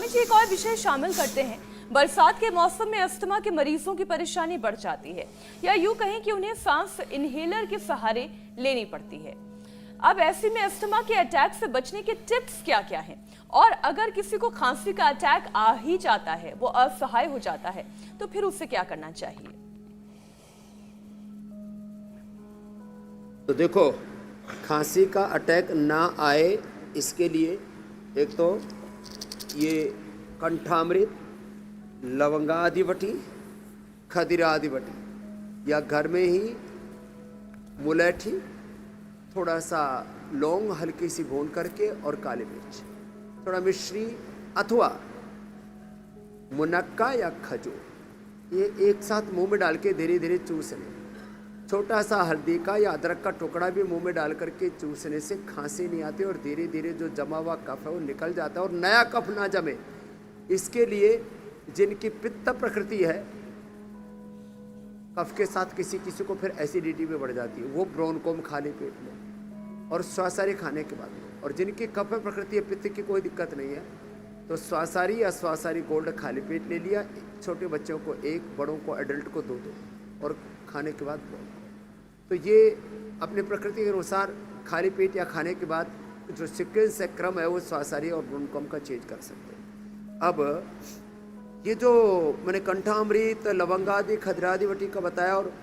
जी एक और विषय शामिल करते हैं। बरसात के मौसम में अस्थमा के मरीजों की परेशानी बढ़ जाती है, या यूं कहें कि उन्हें सांस इनहेलर के सहारे लेनी पड़ती है। अब ऐसे में अस्थमा के अटैक से बचने के टिप्स क्या क्या हैं? और अगर किसी को खांसी का अटैक आ ही जाता है, वो असहाय हो जाता है, तो फिर उसे क्या करना चाहिए? तो देखो, खांसी का अटैक ना आए इसके लिए एक तो ये कंठामृत, लवंगादिवटी, खदिरादिवटी या घर में ही मुलैठी, थोड़ा सा लौंग हल्की सी भून करके और काली मिर्च, थोड़ा मिश्री अथवा मुनक्का या खजूर, ये एक साथ मुंह में डाल के धीरे धीरे चूस लें। छोटा सा हल्दी का या अदरक का टुकड़ा भी मुंह में डाल करके चूसने से खांसी नहीं आती और धीरे धीरे जो जमा हुआ कफ है वो निकल जाता है और नया कफ ना जमे। इसके लिए जिनकी पित्त प्रकृति है, कफ के साथ किसी किसी को फिर एसिडिटी भी बढ़ जाती है, वो ब्रोनकोम खाली पेट में और स्वासारी खाने के बाद में। और जिनकी कफ प्रकृति है, पित्त की कोई दिक्कत नहीं है, तो स्वासारी या स्वासारी गोल्ड खाली पेट ले लिया। छोटे बच्चों को एक, बड़ों को एडल्ट को दो और खाने के बाद ब्रोनकोम। तो ये अपनी प्रकृति के अनुसार खाली पेट या खाने के बाद जो सीक्वेंस है, क्रम है, वो स्वासारी और ब्रोनकोम का चेंज कर सकते हैं। अब ये जो मैंने कंठामृत, लवंगादि, खदरादिवटी का बताया, और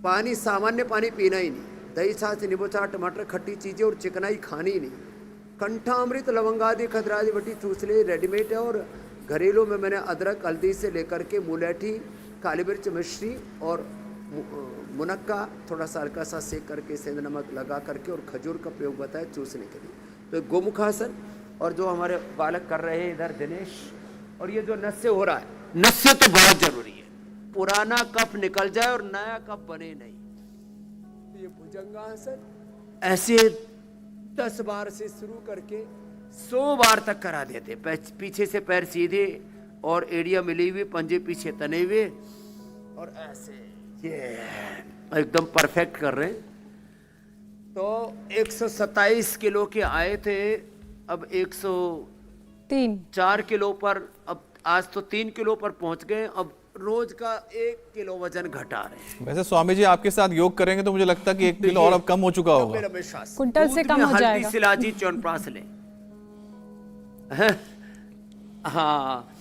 पानी, सामान्य पानी पीना ही नहीं, दही, छाछ, नींबू चाट, टमाटर, खट्टी चीज़ें और चिकनाई खानी ही नहीं। कंठामृत, लवंगादि, खदरादिवटी चूस ले, रेडीमेड है। और घरेलू में मैंने अदरक, हल्दी से लेकर के मुलैठी, काली मिर्च, मिश्री और मुनक्का थोड़ा सा हल्का सा सेक करके सेंध नमक लगा करके और खजूर का प्रयोग बताया चूसने के लिए। तो गोमुखासन, और जो हमारे बालक कर रहे हैं इधर दिनेश, और ये जो नस्य हो रहा है, नस्य तो बहुत जरूरी है, पुराना कफ निकल जाए और नया कफ बने नहीं। ये भुजंगासन ऐसे 10 बार से शुरू करके 100 बार तक करा देते। पीछे से पैर सीधे और एड़िया मिली हुई, पंजे पीछे तने हुए, और ऐसे ये एकदम परफेक्ट कर रहे हैं। तो 127 किलो के आए थे, अब 104 किलो पर, अब आज तो 3 किलो पर पहुंच गए। अब रोज का 1 किलो वजन घटा रहे हैं। वैसे स्वामी जी आपके साथ योग करेंगे तो मुझे लगता है कि 1 किलो और अब कम हो चुका होगा। कुंटल से कम हो जाएगा। हल्दी, शिलाजीत, च्यवनप्राश लें। हाँ,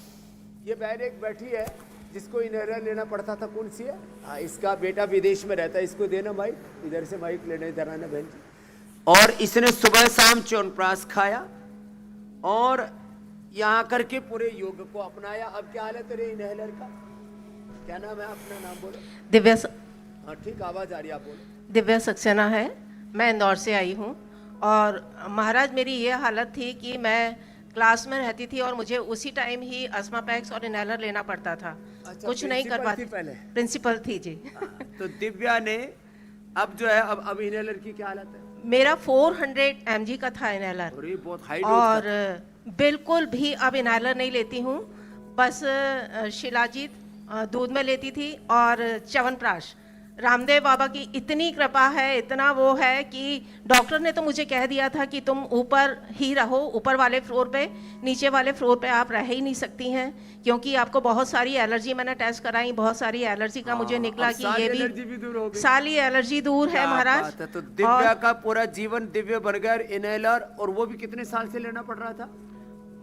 ये बहन एक बैठी है जिसको इनहेलर लेना पड़ता था, कौन सी है? हाँ, इसका बेटा विदेश में रहता है, इसको देना माइक, इधर से माइक लेने, इधर आना बहन जी। और इसने सुबह शाम च्यवनप्राश खाया और यहाँ करके पूरे योग को अपनाया। अब क्या हाल है तेरे इनहेलर का? क्या नाम है? अपना नाम बोलो। दिव्या। हाँ ठीक, आवाज आ रही है, आप बोलो। दिव्या सक्सेना है, मैं इंदौर से आई हूँ। और महाराज, मेरी ये हालत थी कि मैं क्लास में रहती थी और मुझे उसी टाइम ही अस्थमा पैक्स और इनहेलर लेना पड़ता था। अच्छा, कुछ नहीं कर पाती। प्रिंसिपल थी जी। तो दिव्या ने अब जो है, अब इनहेलर की क्या हालत है? मेरा 400 mg का था इनहेलर, बहुत हाई और बिल्कुल भी अब इनहेलर नहीं लेती हूँ। बस शिलाजीत दूध में लेती थी और च्यवनप्राश। रामदेव बाबा की इतनी कृपा है, इतना वो है कि डॉक्टर ने तो मुझे कह दिया था कि तुम ऊपर ही रहो, ऊपर वाले फ्लोर पे, नीचे वाले फ्लोर पे आप रह ही नहीं सकती हैं, क्योंकि आपको बहुत सारी एलर्जी, मैंने टेस्ट कराई, बहुत सारी एलर्जी का मुझे निकला कि ये भी दूर हो गई। सारी एलर्जी दूर है महाराज। तो दिव्या का पूरा जीवन दिव्य बन गया। इनहेलर, और वो भी कितने साल से लेना पड़ रहा था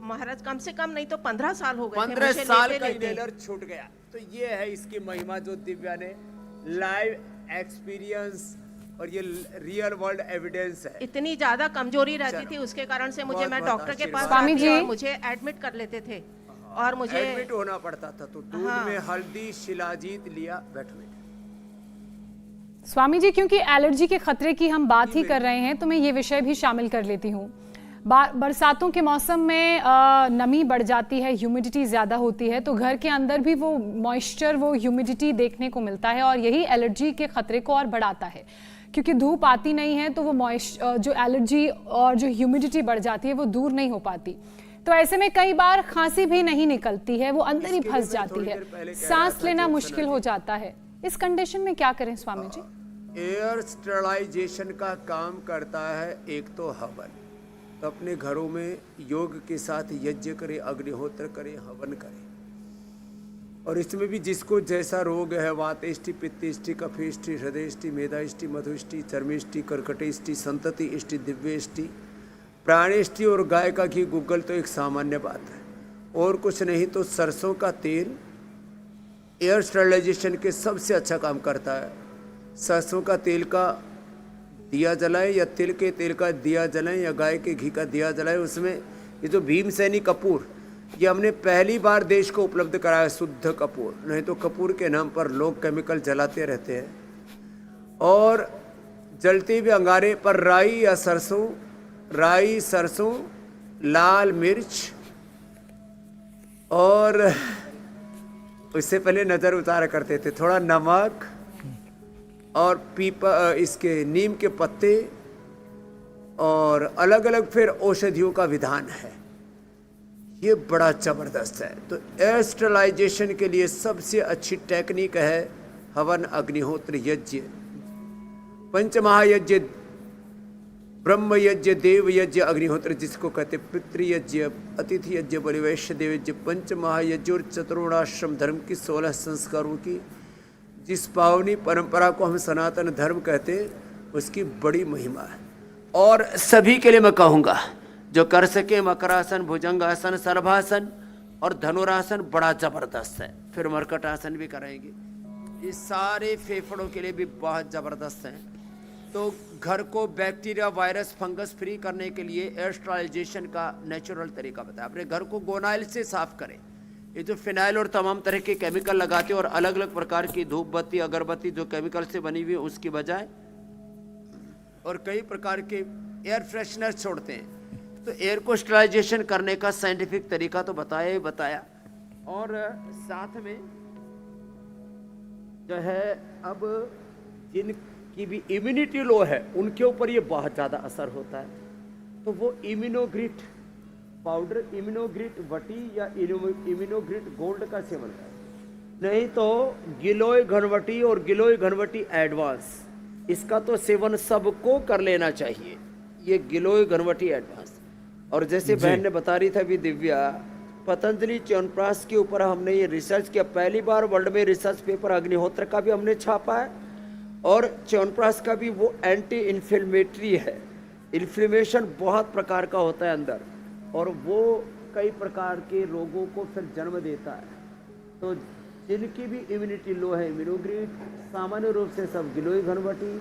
महाराज? कम से कम नहीं तो 15 साल हो गए। 15 साल का इनहेलर छूट गया। तो ये है इसकी महिमा, जो दिव्या ने लाइव एक्सपीरियंस और ये रियल वर्ल्ड एविडेंस है। इतनी ज्यादा कमजोरी रहती थी, उसके कारण से मुझे, मैं डॉक्टर के पास स्वामी जी, और मुझे एडमिट कर लेते थे और मुझे एडमिट होना पड़ता था। तो दूध में हल्दी, शिलाजीत लिया, बैठो। स्वामी जी, क्योंकि एलर्जी के खतरे की हम बात ही कर रहे हैं, तो मैं ये विषय भी शामिल कर लेती हूँ। बरसातों के मौसम में नमी बढ़ जाती है, ह्यूमिडिटी ज़्यादा होती है, तो घर के अंदर भी वो मॉइस्चर, वो ह्यूमिडिटी देखने को मिलता है, और यही एलर्जी के खतरे को और बढ़ाता है। क्योंकि धूप आती नहीं है तो वो जो एलर्जी और जो ह्यूमिडिटी बढ़ जाती है वो दूर नहीं हो पाती। तो ऐसे में कई बार खांसी भी नहीं निकलती है, वो अंदर ही फंस जाती है, सांस लेना मुश्किल हो जाता है। इस कंडीशन में क्या करें स्वामी जी? एयर स्टेरिलाइजेशन का काम करता है एक तो हवन, तो अपने घरों में योग के साथ यज्ञ करें, अग्निहोत्र करें, हवन करें। और इसमें भी जिसको जैसा रोग है, वातेष्टि, पित्तेष्टि, कफेष्टि, हृदयष्टि, मेधाष्टि, मधुष्टि, चर्मेष्टि, कर्कटेष्टि, संतति इष्टि, दिव्यष्टि, प्राणेष्टि और गाय का घी गूगल तो एक सामान्य बात है। और कुछ नहीं तो सरसों का तेल एयर स्टरलाइजेशन के सबसे अच्छा काम करता है। सरसों का तेल का दिया जलाएं या तिल के तेल का दिया जलाएं या गाय के घी का दिया जलाएं। उसमें ये जो भीमसेनी कपूर, ये हमने पहली बार देश को उपलब्ध कराया, शुद्ध कपूर। नहीं तो कपूर के नाम पर लोग केमिकल जलाते रहते हैं। और जलते हुए अंगारे पर राई या सरसों, राई, सरसों, लाल मिर्च और उससे पहले नज़र उतारा करते थे थोड़ा नमक और इसके नीम के पत्ते और अलग अलग फिर औषधियों का विधान है। ये बड़ा ज़बरदस्त है। तो एस्ट्रलाइजेशन के लिए सबसे अच्छी टेक्निक है हवन, अग्निहोत्र, यज्ञ, पंचमहायज्ञ, ब्रह्म यज्ञ, देव यज्ञ, अग्निहोत्र जिसको कहते पितृयज्ञ, अतिथि यज्ञ, बलिवैश्य देव यज्ञ, पंचमहायज्ञ और चतुर्णाश्रम धर्म की 16 संस्कारों की जिस पावनी परंपरा को हम सनातन धर्म कहते हैं, उसकी बड़ी महिमा है। और सभी के लिए मैं कहूँगा जो कर सके मकरासन, भुजंगासन, सर्वासन और धनुरासन बड़ा जबरदस्त है। फिर मरकटासन भी कराएंगे। ये सारे फेफड़ों के लिए भी बहुत ज़बरदस्त हैं। तो घर को बैक्टीरिया, वायरस, फंगस फ्री करने के लिए एस्ट्रलाइजेशन का नेचुरल तरीका बताया। अपने घर को गोनाइल से साफ करें। ये जो फिनाइल और तमाम तरह के केमिकल लगाते हैं और अलग अलग प्रकार की धूप बत्ती, अगरबत्ती जो केमिकल से बनी हुई है उसकी बजाय, और कई प्रकार के एयर फ्रेशनर छोड़ते हैं। तो एयर को स्टरलाइजेशन करने का साइंटिफिक तरीका तो बताया ही बताया। और साथ में जो है अब जिनकी भी इम्यूनिटी लो है उनके ऊपर ये बहुत ज़्यादा असर होता है। तो वो इम्यूनोग्रिट पाउडर, इम्यूनोग्रिट वटी या इम्यूनोग्रिट गोल्ड का सेवन करें। नहीं तो गिलोय घनवटी और गिलोय घनवटी एडवांस, इसका तो सेवन सबको कर लेना चाहिए। ये गिलोय घनवटी एडवांस। और जैसे बहन ने बता रही था भी दिव्या, पतंजलि च्यवनप्राश के ऊपर हमने ये रिसर्च किया। पहली बार वर्ल्ड में रिसर्च पेपर अग्निहोत्र का भी हमने छापा है और च्यवनप्राश का भी। वो एंटी इन्फ्लेमेटरी है। इन्फ्लेमेशन बहुत प्रकार का होता है अंदर और वो कई प्रकार के रोगों को फिर जन्म देता है। तो जिनकी भी इम्यूनिटी लो है, इम्यूनोग्रिट, सामान्य रूप से सब गिलोय घनवटी,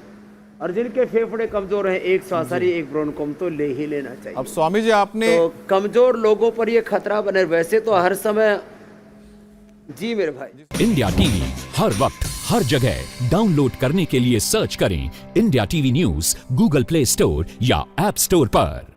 और जिनके फेफड़े कमजोर हैं, एक श्वासारी, एक ब्रोनकोम तो ले ही लेना चाहिए। अब स्वामी जी आपने तो कमजोर लोगों पर ये खतरा बने। वैसे तो हर समय जी मेरे भाई। इंडिया टीवी हर वक्त हर जगह डाउनलोड करने के लिए सर्च करें India TV news Google play store या ऐप स्टोर पर।